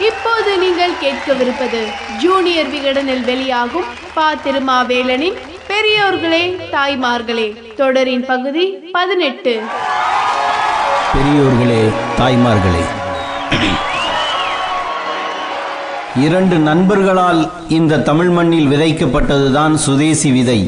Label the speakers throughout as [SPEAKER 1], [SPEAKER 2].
[SPEAKER 1] இப்போது நீங்கள் கேட்கவிருப்பது ஜூனியர் விகடனில் வெளியாகும் பா. திருமாவேலனின் பெரியோர்களே தாய்மார்களே தொடரின் பகுதி 18.
[SPEAKER 2] பெரியோர்களே தாய்மார்களே. 2 நண்பர்களால் இந்த தமிழ் மண்ணில் விதைக்கப்பட்டதுதான் சுதேசி விதை.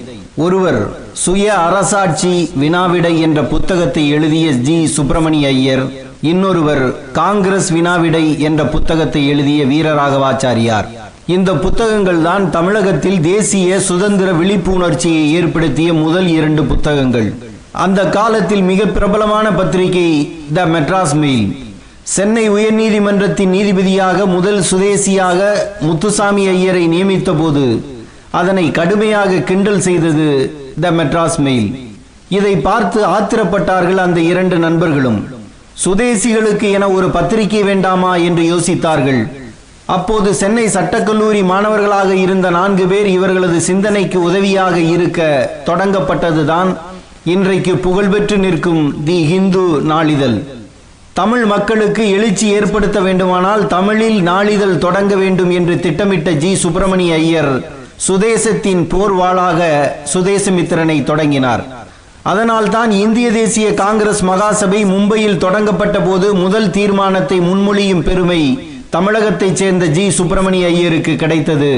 [SPEAKER 2] ஒருவர் சுய அரசாட்சி வினாவிடை என்ற புத்தகத்தை எழுதிய ஜி. சுப்பிரமணிய ஐயர், இன்னொருவர் காங்கிரஸ் வினாவிடை என்ற புத்தகத்தை எழுதிய வீரராகவாச்சாரியார். இந்த புத்தகங்கள் தான் தமிழகத்தில் தேசிய சுதந்திர விழிப்புணர்ச்சியை ஏற்படுத்திய முதல் 2 புத்தகங்கள். அந்த காலத்தில் மிக பிரபலமான பத்திரிகை த மெட்ராஸ் மெயில். சென்னை உயர்நீதிமன்றத்தின் நீதிபதியாக முதல் சுதேசியாக முத்துசாமி ஐயரை நியமித்த போது அதனை கடுமையாக கிண்டல் செய்தது த மெட்ராஸ் மெயில். இதை பார்த்து ஆத்திரப்பட்டார்கள் அந்த 2 நண்பர்களும். சுதேசிகளுக்கு என ஒரு பத்திரிகை வேண்டாமா என்று யோசித்தார்கள். அப்போது சென்னை சட்டக்கல்லூரி மாணவர்களாக இருந்த 4 பேர் இவர்களது சிந்தனைக்கு உதவியாக இருக்க தொடங்கப்பட்டதுதான் இன்றைக்கு புகழ்பெற்று நிற்கும் தி ஹிந்து நாளிதழ். தமிழ் மக்களுக்கு எழுச்சி ஏற்படுத்த வேண்டுமானால் தமிழில் நாளிதழ் தொடங்க வேண்டும் என்று திட்டமிட்ட ஜி. சுப்பிரமணிய ஐயர் சுதேசத்தின் போர்வாளாக சுதேசமித்திரனை தொடங்கினார். அதனால் தான் இந்திய தேசிய காங்கிரஸ் மகாசபை மும்பையில் தொடங்கப்பட்ட போது முதல் தீர்மானத்தை முன்மொழியும் பெருமை தமிழகத்தைச் சேர்ந்த ஜி. சுப்பிரமணிய ஐயருக்கு கிடைத்தது.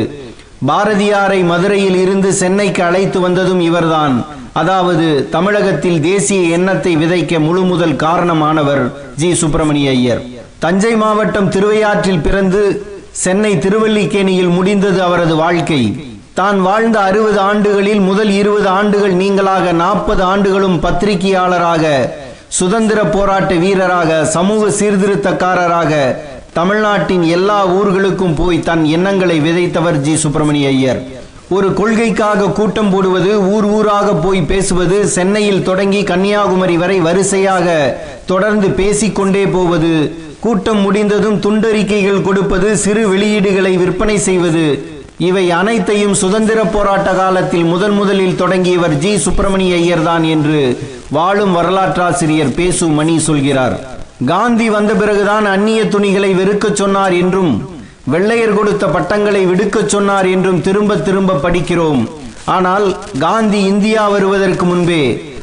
[SPEAKER 2] பாரதியாரை மதுரையில் இருந்து சென்னைக்கு அழைத்து வந்ததும் இவர்தான். அதாவது தமிழகத்தில் தேசிய எண்ணத்தை விதைக்க முழு முதல் காரணமானவர் ஜி. சுப்பிரமணிய ஐயர். தஞ்சை மாவட்டம் திருவையாற்றில் பிறந்து சென்னை திருவல்லிக்கேணியில் முடிந்தது அவரது வாழ்க்கை. தான் வாழ்ந்த 60 ஆண்டுகளில் முதல் 20 ஆண்டுகள் நீங்களாக 40 ஆண்டுகளும் பத்திரிகையாளராக, சுதந்திர போராட்ட வீரராக, சமூக சீர்திருத்தக்காரராக தமிழ்நாட்டின் எல்லா ஊர்களுக்கும் போய் தன் எண்ணங்களை விதைத்தவர் ஜி. சுப்பிரமணிய ஐயர். ஒரு கொள்கைக்காக கூட்டம் போடுவது, ஊர் ஊராக போய் பேசுவது, சென்னையில் தொடங்கி கன்னியாகுமரி வரை வரிசையாக தொடர்ந்து பேசிக்கொண்டே போவது, கூட்டம் முடிந்ததும் துண்டறிக்கைகள் கொடுப்பது, சிறு வெளியீடுகளை விற்பனை செய்வது, இவை அனைத்தையும் சுதந்திர போராட்ட காலத்தில் முதலில் தொடங்கியவர் ஜி. சுப்பிரமணிய ஐயர் தான் என்று வாழும் வரலாற்றாசிரியர் பேசு மணி சொல்கிறார். காந்தி வந்த பிறகுதான் அந்நிய துணிகளை வெறுக்கச் சொன்னார் என்றும் வெள்ளையர் கொடுத்த பட்டங்களை விடுக்கச் சொன்னார் என்றும் திரும்ப படிக்கிறோம். ஆனால் காந்தி இந்தியா வருவதற்கு முன்பே,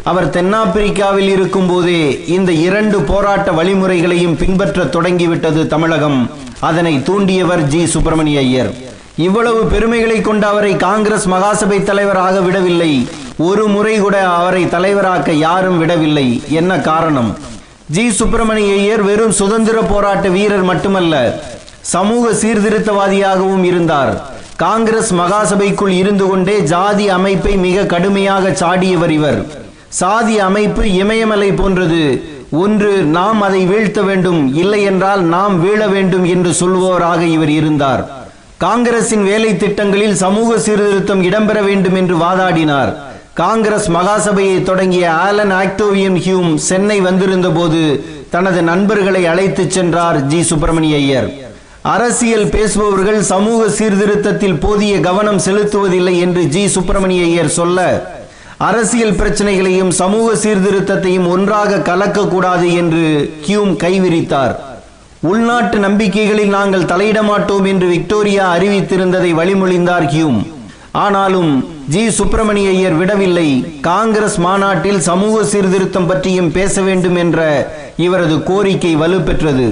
[SPEAKER 2] அவர் தென்னாப்பிரிக்காவில் இருக்கும் போதே இந்த 2 போராட்ட வழிமுறைகளையும் பின்பற்ற தொடங்கிவிட்டது தமிழகம். அதனை தூண்டியவர் ஜி. சுப்பிரமணிய ஐயர். இவ்வளவு பெருமைகளை கொண்ட அவரை காங்கிரஸ் மகாசபை தலைவராக விடவில்லை. ஒரு முறை கூட அவரை தலைவராக்க யாரும் விடவில்லை. என்ன காரணம்? ஜி. சுப்பிரமணிய ஐயர் வெறும் சுதந்திர போராட்ட வீரர் மட்டுமல்ல, சமூக சீர்திருத்தவாதியாகவும் இருந்தார். காங்கிரஸ் மகாசபைக்குள் இருந்து கொண்டே ஜாதி அமைப்பை மிக கடுமையாக சாடியவர் இவர். சாதி அமைப்பு இமயமலை போன்றது. ஒன்று நாம் அதை வீழ்த்த வேண்டும், இல்லை என்றால் நாம் வீழ வேண்டும் என்று சொல்பவராக இவர் இருந்தார். காங்கிரசின் வேலை திட்டங்களில் சமூக சீர்திருத்தம் இடம்பெற வேண்டும் என்று வாதாடினார். காங்கிரஸ் மகாசபையை தொடங்கிய ஆலன் ஆக்டோவியன் ஹியூம் சென்னை வந்திருந்த போது தனது நண்பர்களை அழைத்து சென்றார் ஜி. சுப்பிரமணிய ஐயர். அரசியல் பேசுபவர்கள் சமூக சீர்திருத்தத்தில் போதிய கவனம் செலுத்துவதில்லை என்று ஜி. சுப்பிரமணிய ஐயர் சொல்ல, அரசியல் பிரச்சனைகளையும் சமூக சீர்திருத்தத்தையும் ஒன்றாக கலக்கக்கூடாது என்று ஹியூம் கைவிரித்தார். உள்நாட்டு நம்பிக்கைகளில் நாங்கள் தலையிட மாட்டோம் என்று விக்டோரியா அறிவித்திருந்ததை வழிமொழிந்தார் ஹியூம். ஆனாலும் ஜி. சுப்பிரமணிய ஐயர் விடவில்லை. காங்கிரஸ் மாநாட்டில் சமூக சீர்திருத்தம் பற்றியும் பேச வேண்டும் என்ற இவரது கோரிக்கை வலுப்பெற்றது.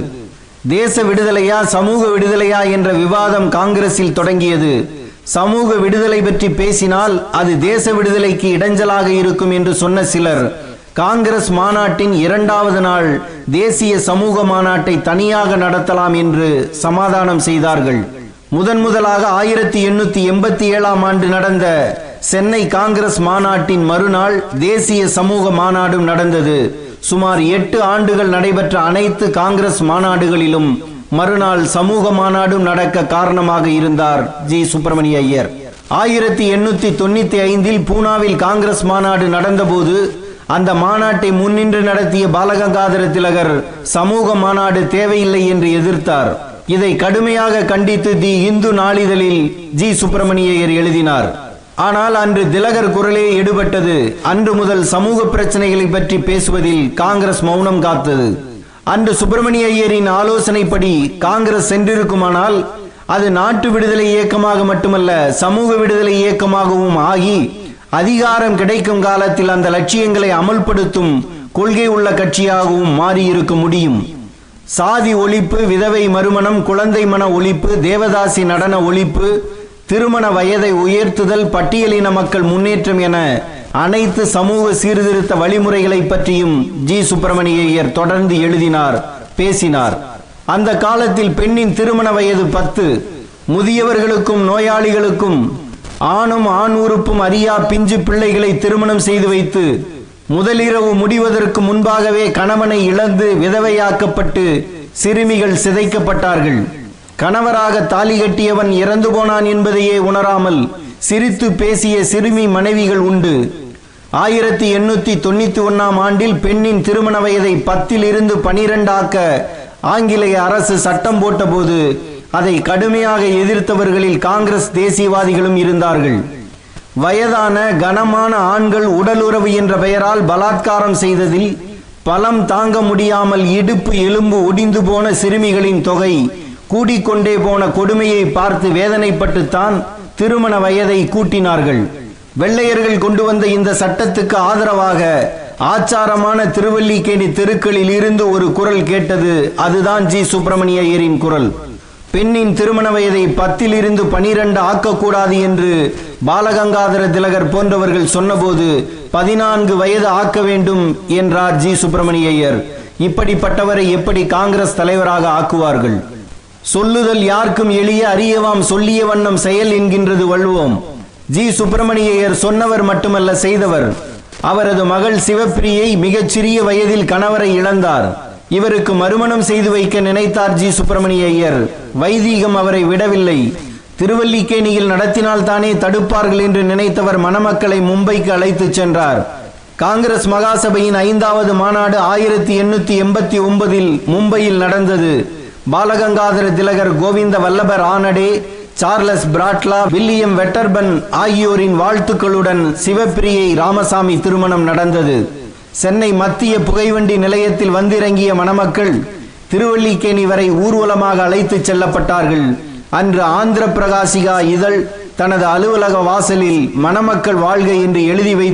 [SPEAKER 2] தேச விடுதலையா சமூக விடுதலையா என்ற விவாதம் காங்கிரஸில் தொடங்கியது. சமூக விடுதலை பற்றி பேசினால் அது தேச விடுதலைக்கு இடைஞ்சலாக இருக்கும் என்று சொன்ன சிலர் காங்கிரஸ் மாநாட்டின் 2வது நாள் தேசிய சமூக மாநாட்டை தனியாக நடத்தலாம் என்று சமாதானம் செய்தார்கள். முதலாக 1887ஆம் ஆண்டு நடந்த சென்னை காங்கிரஸ் மாநாட்டின் மறுநாள் தேசிய சமூக மாநாடும் நடந்தது. சுமார் 8 ஆண்டுகள் நடைபெற்ற அனைத்து காங்கிரஸ் மாநாடுகளிலும் மறுநாள் சமூக மாநாடும் நடக்க காரணமாக இருந்தார் ஜி. சுப்பிரமணிய ஐயர். 1895இல் பூனாவில் காங்கிரஸ் மாநாடு நடந்தபோது அந்த மாநாட்டை முன்னின்று நடத்திய பாலகங்காதர திலகர் சமூக மாநாடு தேவையில்லை என்று எதிர்த்தார். இதை கடுமையாக கண்டித்து தி இந்து நாளிதழில் ஜி. சுப்பிரமணிய ஐயர் எழுதினார். ஆனால் அன்று திலகர் குரலே எடுபட்டது. அன்று முதல் சமூக பிரச்சனைகளை பற்றி பேசுவதில் காங்கிரஸ் மௌனம் காத்தது. அன்று சுப்பிரமணிய ஐயரின் ஆலோசனைப்படி காங்கிரஸ் சென்றிருக்குமானால் அது நாட்டு விடுதலை இயக்கமாக மட்டுமல்ல, சமூக விடுதலை இயக்கமாகவும் ஆகி அதிகாரம் கிடைக்கும் காலத்தில் அந்த லட்சியங்களை அமல்படுத்தும் கொள்கை உள்ள கட்சியாகவும் மாறியிருக்க முடியும். சாதி ஒழிப்பு, விதவை மறுமணம், குழந்தை மன ஒழிப்பு, தேவதாசி நடன ஒழிப்பு, திருமண வயதை உயர்த்துதல், பட்டியலின மக்கள் முன்னேற்றம் என அனைத்து சமூக சீர்திருத்த வழிமுறைகளை பற்றியும் ஜி சுப்பிரமணிய ஐயர் தொடர்ந்து எழுதினார், பேசினார். அந்த காலத்தில் பெண்ணின் திருமண வயது 10, முதியவர்களுக்கும் நோயாளிகளுக்கும் ஆணும் ஆண் உறுப்பும் அறியா பிஞ்சு பிள்ளைகளை திருமணம் செய்து வைத்து முதலிரவு முடிவதற்கு முன்பாகவே கணவனை இழந்து விதவையாக்கப்பட்டு சிறுமிகள் சிதைக்கப்பட்டார்கள். கணவராக தாலி கட்டியவன் இறந்து போனான் என்பதையே உணராமல் சிரித்து பேசிய சிறுமி மனைவிகள் உண்டு. 1891 ஆண்டில் பெண்ணின் திருமண வயதை 10 இருந்து 12 ஆக்க ஆங்கிலேய அரசு சட்டம் போட்டபோது அதை கடுமையாக எதிர்த்தவர்களில் காங்கிரஸ் தேசியவாதிகளும் இருந்தார்கள். வயதான கனமான ஆண்கள் உடலுறவு என்ற பெயரால் பலாத்காரம் செய்ததில் பலம் தாங்க முடியாமல் இடுப்பு எலும்பு ஒடிந்து போன சிறுமிகளின் தொகை கூடிக்கொண்டே போன கொடுமையை பார்த்து வேதனைப்பட்டுத்தான் திருமண வயதை கூட்டினார்கள். வெள்ளையர்கள் கொண்டு வந்த இந்த சட்டத்துக்கு ஆதரவாக ஆச்சாரமான திருவல்லிக்கேணி தெருக்களில் இருந்து ஒரு குரல் கேட்டது. அதுதான் ஜி சுப்பிரமணிய ஐயரின் குரல். பெண்ணின் திருமண வயதை 10 இருந்து 12 ஆக்கக்கூடாது என்று பாலகங்காதர திலகர் போன்றவர்கள் சொன்னபோது 14 வயது ஆக்க வேண்டும் என்றார் ஜி சுப்பிரமணிய ஐயர். இப்படிப்பட்டவரை எப்படி காங்கிரஸ் தலைவராக ஆக்குவார்கள்? சொல்லுதல் யாருக்கும் எளிய, அறியவாம் சொல்லிய வண்ணம் செயல் என்கின்றது வள்ளுவம். ஜி சுப்பிரமணிய ஐயர் சொன்னவர் மட்டுமல்ல, செய்தவர். அவரது மகள் சிவப்பிரியை மிகச்சிறிய வயதில் கணவரை இழந்தார். இவருக்கு மறுமணம் செய்து வைக்க நினைத்தார் ஜி சுப்பிரமணிய ஐயர். வைதீகம் அவரை விடவில்லை. திருவல்லிக்கேணியில் நடத்தினால் தானே தடுப்பார்கள் என்று நினைத்தவர் மணமக்களை மும்பைக்கு அழைத்து சென்றார். காங்கிரஸ் மகாசபையின் 5வது மாநாடு 1889 மும்பையில் நடந்தது. பாலகங்காதர திலகர், கோவிந்த வல்லபர் ஆனடே, சார்லஸ் பிராட்லா, வில்லியம் வெட்டர்பன் ஆகியோரின் வாழ்த்துக்களுடன் சிவப்பிரியை ராமசாமி திருமணம் நடந்தது. சென்னை மத்திய புகைவண்டி நிலையத்தில் வந்திறங்கிய மணமக்கள் திருவல்லிக்கேணி வரை ஊர்வலமாக அழைத்து செல்லப்பட்டார்கள். அன்று ஆந்திர பிரகாசிகா இதழ் தனது அலுவலக வாசலில் மணமக்கள் வாழ்க என்று எழுதி வைத்து